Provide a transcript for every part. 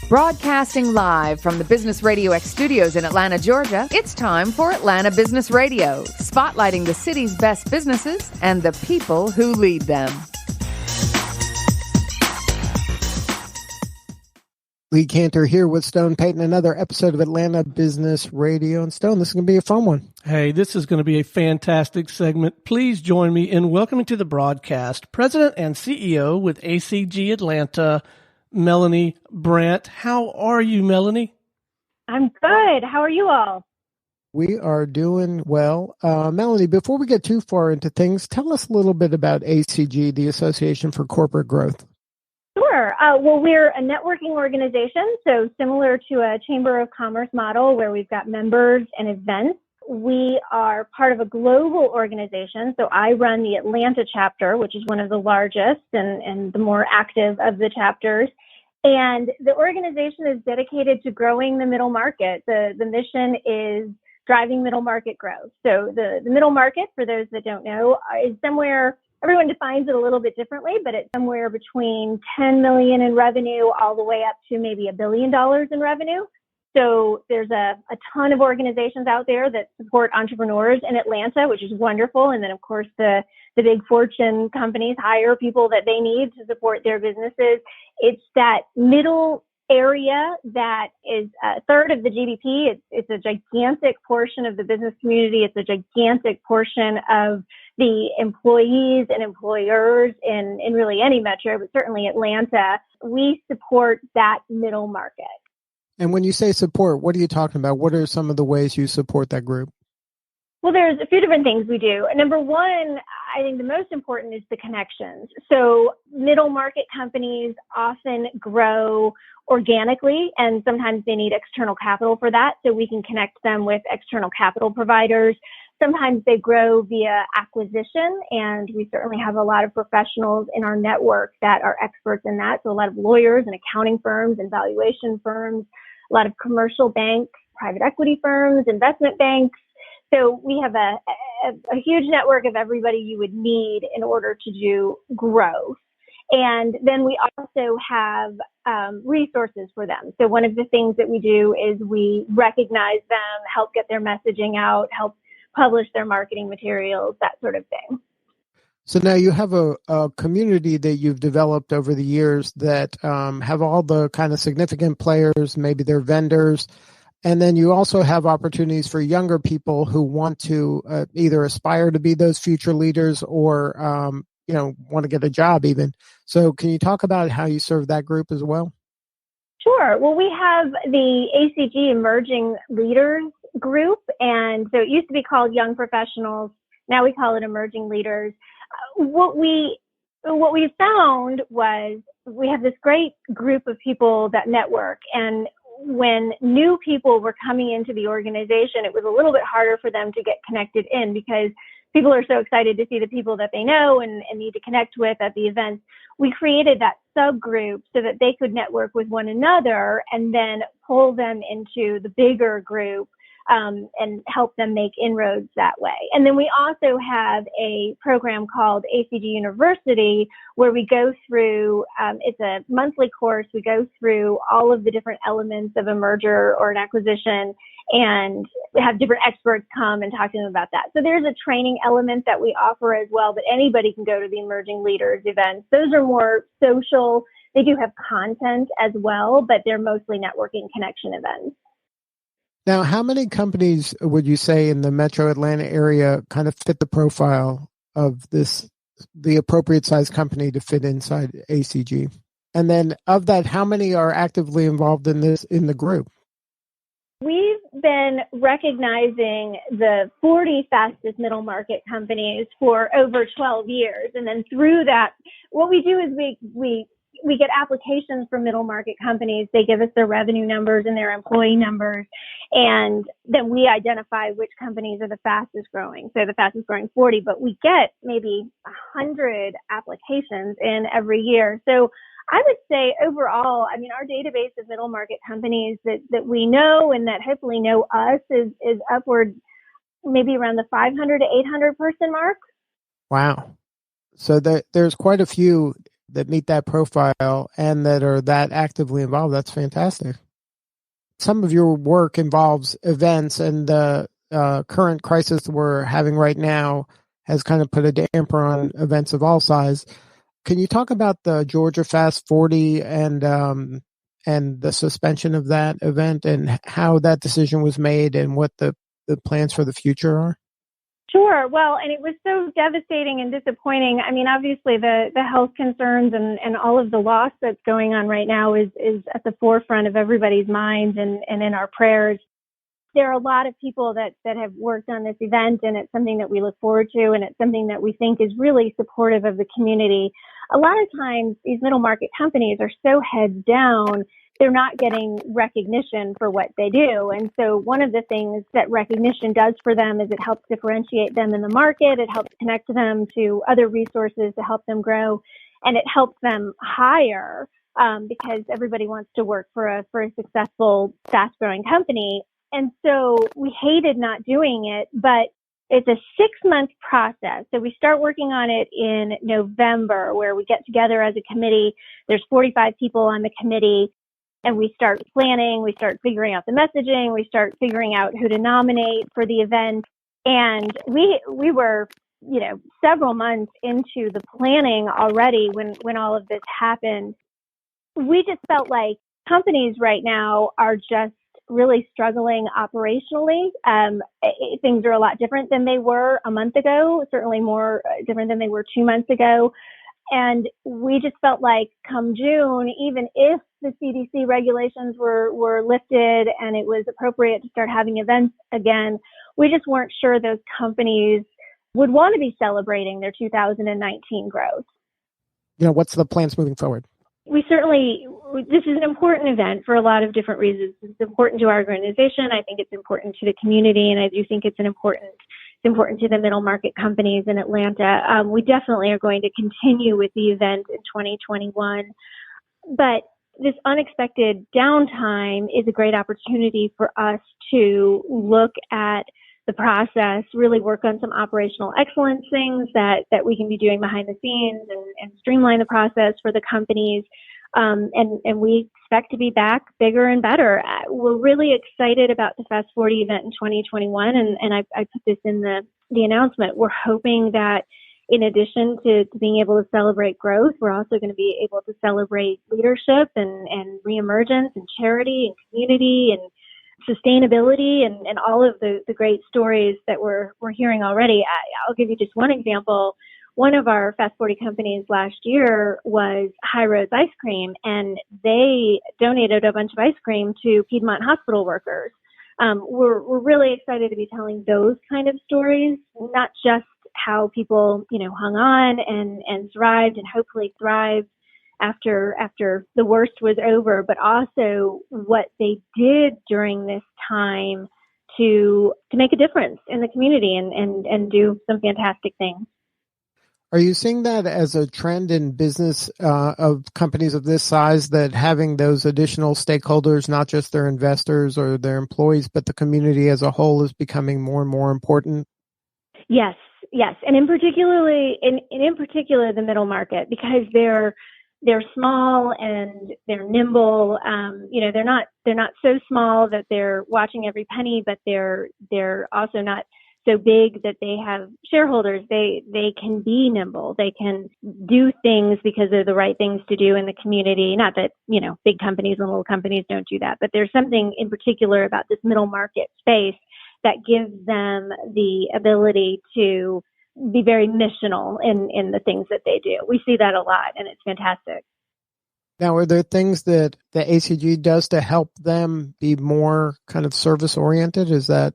Broadcasting live from the Business RadioX studios in Atlanta, Georgia, it's time for Atlanta Business Radio, spotlighting the city's best businesses and the people who lead them. Lee Cantor here with Stone Payton, another episode of Atlanta Business Radio. And Stone, this is going to be a fun one. Hey, this is going to be a fantastic segment. Please join me in welcoming to the broadcast President and CEO with ACG Atlanta, Melanie Brandt. How are you, Melanie? I'm good. How are you all? We are doing well. Melanie, before we get too far into things, tell us a little bit about ACG, the Association for Corporate Growth. Sure. Well, we're a networking organization, so similar to a Chamber of Commerce model where we've got members and events. We are part of a global organization, so I run the Atlanta chapter, which is one of the largest and the more active of the chapters. And the organization is dedicated to growing the middle market. The mission is driving middle market growth. So the middle market, for those that don't know, is somewhere, everyone defines it a little bit differently, but it's somewhere between 10 million in revenue all the way up to maybe $1 billion in revenue. So there's a ton of organizations out there that support entrepreneurs in Atlanta, which is wonderful. And then, of course, the big Fortune companies hire people that they need to support their businesses. It's that middle area that is a third of the GDP. It's a gigantic portion of the business community. It's a gigantic portion of the employees and employers in really any metro, but certainly Atlanta. We support that middle market. And when you say support, what are you talking about? What are some of the ways you support that group? Well, there's a few different things we do. Number one, I think the most important is the connections. So middle market companies often grow organically, and sometimes they need external capital for that. So we can connect them with external capital providers. Sometimes they grow via acquisition, and we certainly have a lot of professionals in our network that are experts in that. So a lot of lawyers and accounting firms and valuation firms, a lot of commercial banks, private equity firms, investment banks. So we have a huge network of everybody you would need in order to do growth. And then we also have resources for them. So one of the things that we do is we recognize them, help get their messaging out, help publish their marketing materials, that sort of thing. So now you have a community that you've developed over the years that have all the kind of significant players, maybe they're vendors. And then you also have opportunities for younger people who want to either aspire to be those future leaders or, want to get a job even. So can you talk about how you serve that group as well? Sure. Well, we have the ACG Emerging Leaders group. And so it used to be called Young Professionals. Now we call it Emerging Leaders. What we found was we have this great group of people that network, and when new people were coming into the organization, it was a little bit harder for them to get connected in because people are so excited to see the people that they know and need to connect with at the events. We created that subgroup so that they could network with one another and then pull them into the bigger group and help them make inroads that way. And then we also have a program called ACG University where we go through, it's a monthly course, we go through all of the different elements of a merger or an acquisition and have different experts come and talk to them about that. So there's a training element that we offer as well, but anybody can go to the Emerging Leaders events. Those are more social. They do have content as well, but they're mostly networking connection events. Now, how many companies would you say in the metro Atlanta area kind of fit the profile of the appropriate size company to fit inside ACG? And then of that, how many are actively involved in the group? We've been recognizing the 40 fastest middle market companies for over 12 years. And then through that, what we do is we get applications from middle market companies. They give us their revenue numbers and their employee numbers. And then we identify which companies are the fastest growing. So the fastest growing 40, but we get maybe 100 applications in every year. So I would say overall, I mean, our database of middle market companies that we know and that hopefully know us is upward, maybe around the 500 to 800 person mark. Wow. So there's quite a few that meet that profile and that are that actively involved. That's fantastic. Some of your work involves events, and the current crisis we're having right now has kind of put a damper on events of all size. Can you talk about the Georgia Fast 40 and the suspension of that event and how that decision was made and what the plans for the future are? Sure. Well, and it was so devastating and disappointing. I mean, obviously the health concerns and all of the loss that's going on right now is at the forefront of everybody's minds and in our prayers. There are a lot of people that have worked on this event, and it's something that we look forward to, and it's something that we think is really supportive of the community. A lot of times these middle market companies are so heads down, they're not getting recognition for what they do. And so one of the things that recognition does for them is it helps differentiate them in the market. It helps connect them to other resources to help them grow, and it helps them hire because everybody wants to work for a successful, fast-growing company. And so we hated not doing it, but it's a 6-month process. So we start working on it in November, where we get together as a committee. There's 45 people on the committee, and we start planning. We start figuring out the messaging. We start figuring out who to nominate for the event. And we were, several months into the planning already when all of this happened. We just felt like companies right now are just really struggling operationally. Things are a lot different than they were a month ago, certainly more different than they were 2 months ago. And we just felt like come June, even if the CDC regulations were lifted and it was appropriate to start having events again, we just weren't sure those companies would want to be celebrating their 2019 growth. What's the plans moving forward? This is an important event for a lot of different reasons. It's important to our organization. I think it's important to the community, and I do think it's important to the middle market companies in Atlanta. We definitely are going to continue with the event in 2021, but this unexpected downtime is a great opportunity for us to look at the process, really work on some operational excellence things that we can be doing behind the scenes and streamline the process for the companies. And we expect to be back bigger and better. We're really excited about the Fast 40 event in 2021. And I put this in the announcement. We're hoping that in addition to being able to celebrate growth, we're also going to be able to celebrate leadership and reemergence and charity and community and sustainability and all of the great stories that we're hearing already. I'll give you just one example. One of our Fast 40 companies last year was High Rose Ice Cream, and they donated a bunch of ice cream to Piedmont hospital workers. We're really excited to be telling those kind of stories, not just how people, hung on and thrived and hopefully thrived after the worst was over, but also what they did during this time to make a difference in the community and do some fantastic things. Are you seeing that as a trend in business of companies of this size, that having those additional stakeholders, not just their investors or their employees, but the community as a whole, is becoming more and more important? Yes. And in particular, the middle market, because they're small and they're nimble. They're not so small that they're watching every penny, but they're also not so big that they have shareholders. They can be nimble. They can do things because they're the right things to do in the community. Not that, big companies and little companies don't do that, but there's something in particular about this middle market space that gives them the ability to be very missional in the things that they do. We see that a lot, and it's fantastic. Now, are there things that the ACG does to help them be more kind of service-oriented? Is that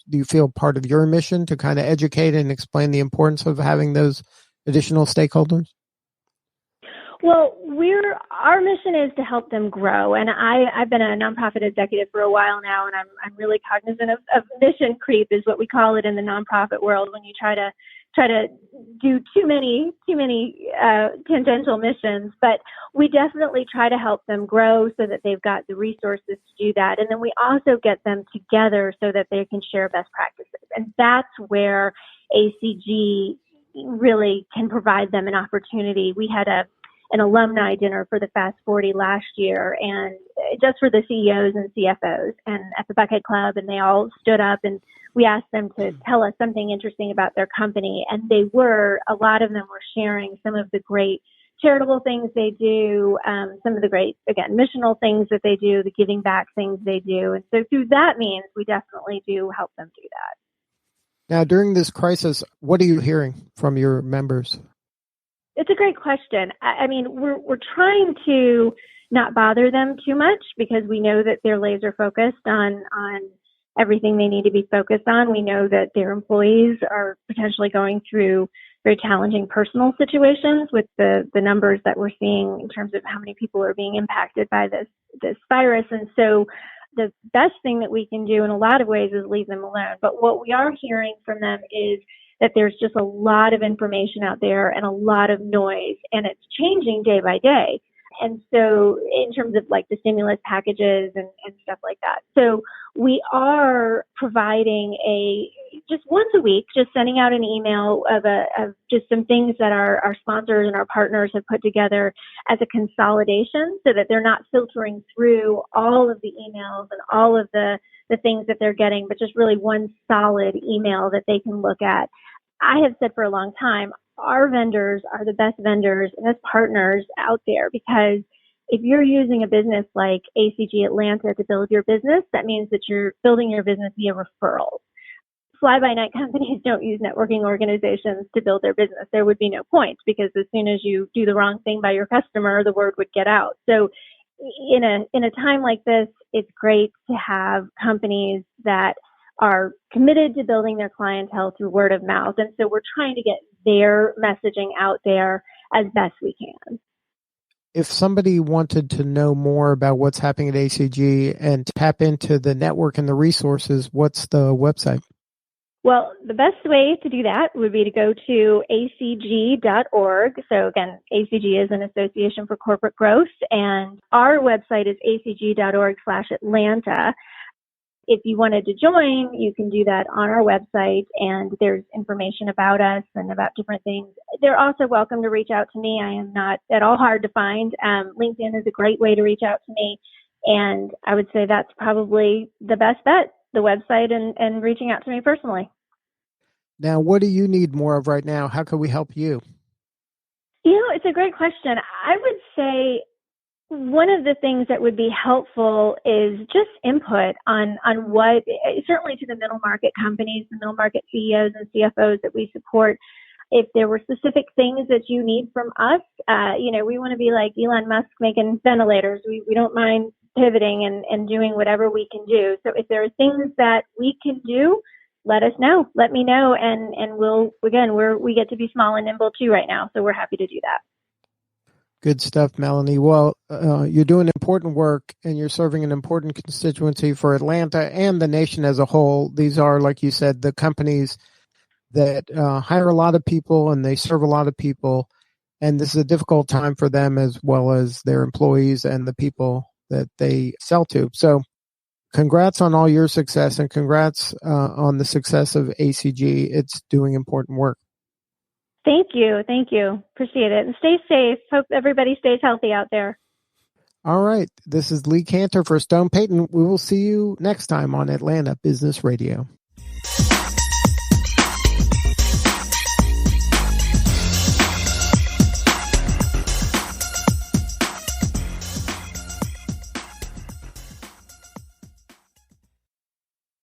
do you feel part of your mission to kind of educate and explain the importance of having those additional stakeholders? Well, our mission is to help them grow, and I've been a nonprofit executive for a while now, and I'm really cognizant of mission creep, is what we call it in the nonprofit world, when you try to do too many tangential missions. But we definitely try to help them grow so that they've got the resources to do that, and then we also get them together so that they can share best practices, and that's where ACG really can provide them an opportunity. We had an alumni dinner for the Fast 40 last year, and just for the CEOs and CFOs and at the Bucket Club, and they all stood up and we asked them to tell us something interesting about their company. And a lot of them were sharing some of the great charitable things they do, some of the great, again, missional things that they do, the giving back things they do. And so through that means, we definitely do help them do that. Now, during this crisis, what are you hearing from your members? It's a great question. I mean, we're trying to not bother them too much because we know that they're laser focused on everything they need to be focused on. We know that their employees are potentially going through very challenging personal situations with the numbers that we're seeing in terms of how many people are being impacted by this virus. And so the best thing that we can do in a lot of ways is leave them alone. But what we are hearing from them is that there's just a lot of information out there and a lot of noise, and it's changing day by day. And so in terms of like the stimulus packages and stuff like that. So we are providing just once a week, just sending out an email of just some things that our sponsors and our partners have put together as a consolidation so that they're not filtering through all of the emails and all of the things that they're getting, but just really one solid email that they can look at. I have said for a long time, our vendors are the best vendors and best partners out there, because if you're using a business like ACG Atlanta to build your business, that means that you're building your business via referrals. Fly-by-night companies don't use networking organizations to build their business. There would be no point, because as soon as you do the wrong thing by your customer, the word would get out. So in a time like this, it's great to have companies that are committed to building their clientele through word of mouth. And so we're trying to get their messaging out there as best we can. If somebody wanted to know more about what's happening at ACG and tap into the network and the resources, what's the website? Well, the best way to do that would be to go to acg.org. So again, ACG is an Association for Corporate Growth, and our website is acg.org/Atlanta. If you wanted to join, you can do that on our website, and there's information about us and about different things. They're also welcome to reach out to me. I am not at all hard to find. LinkedIn is a great way to reach out to me, and I would say that's probably the best bet, the website and reaching out to me personally. Now, what do you need more of right now? How can we help you? It's a great question. I would say one of the things that would be helpful is just input on what, certainly to the middle market companies, the middle market CEOs and CFOs that we support. If there were specific things that you need from us, we want to be like Elon Musk making ventilators. We don't mind pivoting and doing whatever we can do. So if there are things that we can do, let us know. Let me know, and we get to be small and nimble too right now, so we're happy to do that. Good stuff, Melanie. Well, you're doing important work, and you're serving an important constituency for Atlanta and the nation as a whole. These are, like you said, the companies that hire a lot of people and they serve a lot of people, and this is a difficult time for them as well as their employees and the people that they sell to. So congrats on all your success, and congrats on the success of ACG. It's doing important work. Thank you. Appreciate it. And stay safe. Hope everybody stays healthy out there. All right. This is Lee Cantor for Stone Payton. We will see you next time on Atlanta Business Radio.